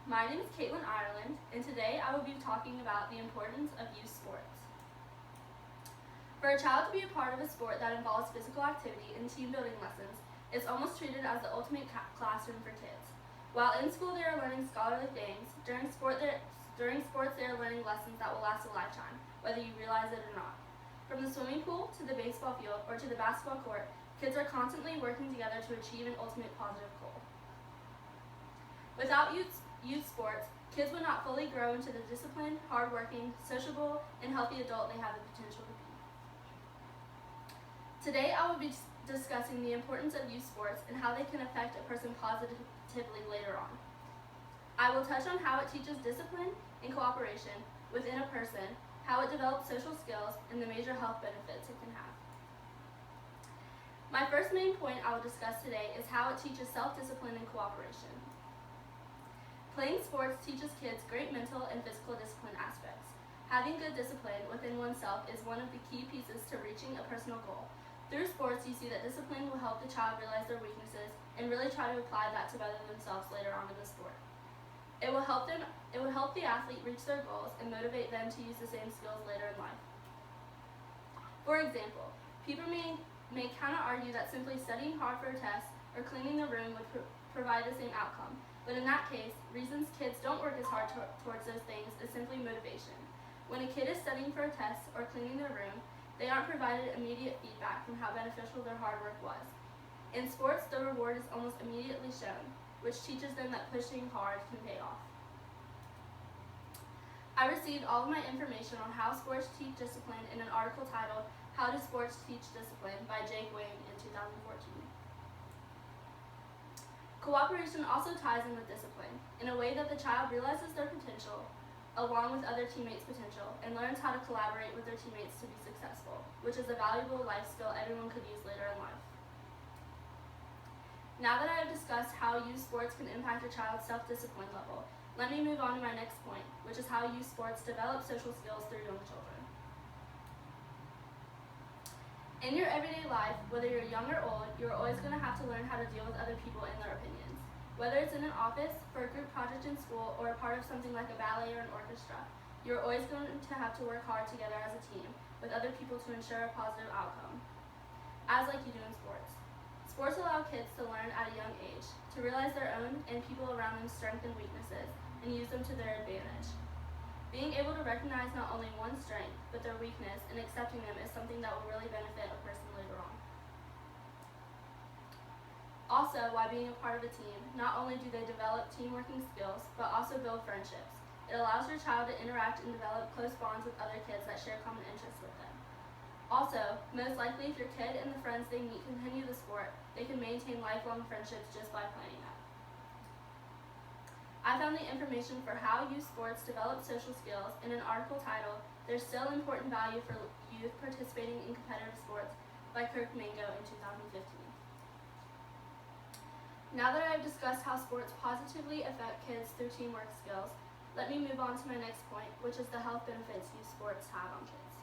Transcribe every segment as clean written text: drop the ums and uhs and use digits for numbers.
My name is Caitlin Ireland, and today I will be talking about the importance of youth sports. For a child to be a part of a sport that involves physical activity and team building lessons, it's almost treated as the ultimate classroom for kids. While in school they are learning scholarly things, during sports they are learning lessons that will last a lifetime, whether you realize it or not. From the swimming pool to the baseball field or to the basketball court, kids are constantly working together to achieve an ultimate positive goal. Without youth sports, kids would not fully grow into the disciplined, hardworking, sociable, and healthy adult they have the potential to be. Today I will be discussing the importance of youth sports and how they can affect a person positively later on. I will touch on how it teaches discipline and cooperation within a person, how it develops social skills, and the major health benefits it can have. My first main point I will discuss today is how it teaches self-discipline and cooperation. Playing sports teaches kids great mental and physical discipline aspects. Having good discipline within oneself is one of the key pieces to reaching a personal goal. Through sports, you see that discipline will help the child realize their weaknesses and really try to apply that to better themselves later on in the sport. It will help the athlete reach their goals and motivate them to use the same skills later in life. For example, people may counter-argue that simply studying hard for a test or cleaning the room would provide the same outcome. But in that case, reasons kids don't work as hard towards those things is simply motivation. When a kid is studying for a test or cleaning their room, they aren't provided immediate feedback from how beneficial their hard work was. In sports, the reward is almost immediately shown, which teaches them that pushing hard can pay off. I received all of my information on how sports teach discipline in an article titled "How Do Sports Teach Discipline" by Jake Wayne in 2014. Cooperation also ties in with discipline in a way that the child realizes their potential along with other teammates' potential and learns how to collaborate with their teammates to be successful, which is a valuable life skill everyone could use later in life. Now that I have discussed how youth sports can impact a child's self-discipline level, let me move on to my next point, which is how youth sports develop social skills through young children. In your everyday life, whether you're young or old, you're always going to have to learn how to deal with other people and their opinions. Whether it's in an office, for a group project in school, or a part of something like a ballet or an orchestra, you're always going to have to work hard together as a team with other people to ensure a positive outcome, as like you do in sports. Sports allow kids to learn at a young age, to realize their own and people around them strengths and weaknesses, and use them to their advantage. Being able to recognize not only one's strength, but their weakness, and accepting them is something that will really benefit a person later on. Also, while being a part of a team, not only do they develop team-working skills, but also build friendships. It allows your child to interact and develop close bonds with other kids that share common interests with them. Also, most likely if your kid and the friends they meet continue the sport, they can maintain lifelong friendships just by playing it. I found the information for how youth sports develop social skills in an article titled "There's Still Important Value for Youth Participating in Competitive Sports" by Kirk Mango in 2015. Now that I have discussed how sports positively affect kids through teamwork skills, let me move on to my next point, which is the health benefits youth sports have on kids.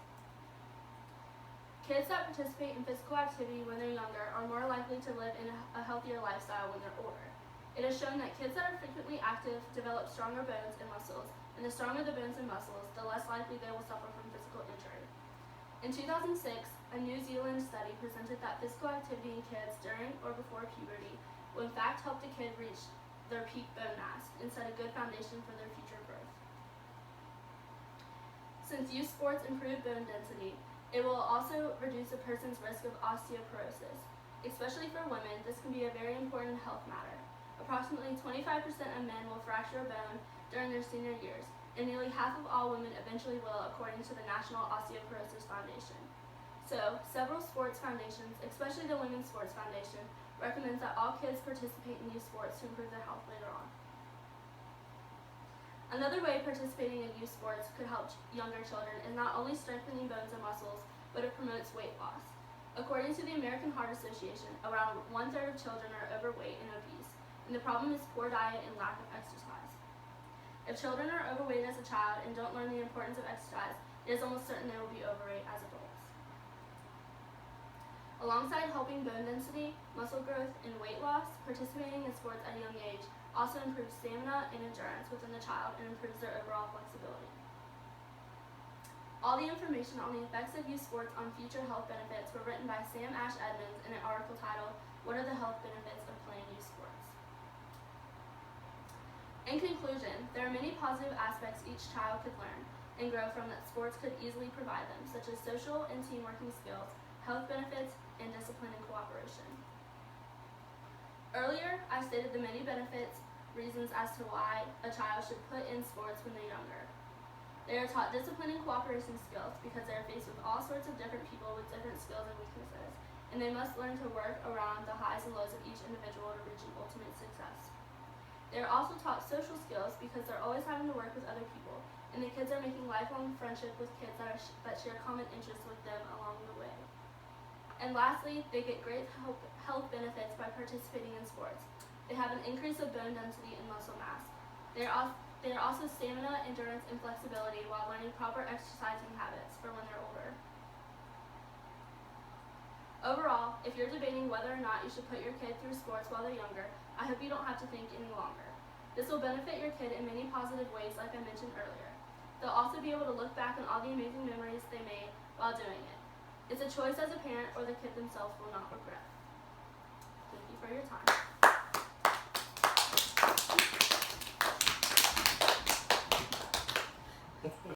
Kids that participate in physical activity when they're younger are more likely to live in a healthier lifestyle when they're older. It is shown that kids that are frequently active develop stronger bones and muscles, and the stronger the bones and muscles, the less likely they will suffer from physical injury. In 2006, a New Zealand study presented that physical activity in kids during or before puberty will in fact help the kid reach their peak bone mass and set a good foundation for their future growth. Since youth sports improve bone density, it will also reduce a person's risk of osteoporosis. Especially for women, this can be a very important health matter. Approximately 25% of men will fracture a bone during their senior years, and nearly half of all women eventually will, according to the National Osteoporosis Foundation. So, several sports foundations, especially the Women's Sports Foundation, recommends that all kids participate in youth sports to improve their health later on. Another way participating in youth sports could help younger children is not only strengthening bones and muscles, but it promotes weight loss. According to the American Heart Association, around 1/3 of children are overweight and obese, and the problem is poor diet and lack of exercise. If children are overweight as a child and don't learn the importance of exercise, it is almost certain they will be overweight as adults. Alongside helping bone density, muscle growth, and weight loss, participating in sports at a young age also improves stamina and endurance within the child and improves their overall flexibility. All the information on the effects of youth sports on future health benefits were written by Sam Ash Edmonds in an article titled, "What are the health benefits of playing youth sports?" In conclusion, there are many positive aspects each child could learn and grow from that sports could easily provide them, such as social and team working skills, health benefits, and discipline and cooperation. Earlier, I stated the many reasons as to why a child should put in sports when they're younger. They are taught discipline and cooperation skills because they are faced with all sorts of different people with different skills and weaknesses, and they must learn to work around the highs and lows of each individual to reach an ultimate success. They are also taught social skills because they're always having to work with other people, and the kids are making lifelong friendship with kids that share common interests with them along the way. And lastly, they get great health benefits by participating in sports. They have an increase of bone density and muscle mass. They are also stamina, endurance, and flexibility while learning proper exercising habits for when they're older. Overall, if you're debating whether or not you should put your kid through sports while they're younger, I hope you don't have to think any longer. This will benefit your kid in many positive ways like I mentioned earlier. They'll also be able to look back on all the amazing memories they made while doing it. It's a choice as a parent or the kid themselves will not regret. Thank you for your time.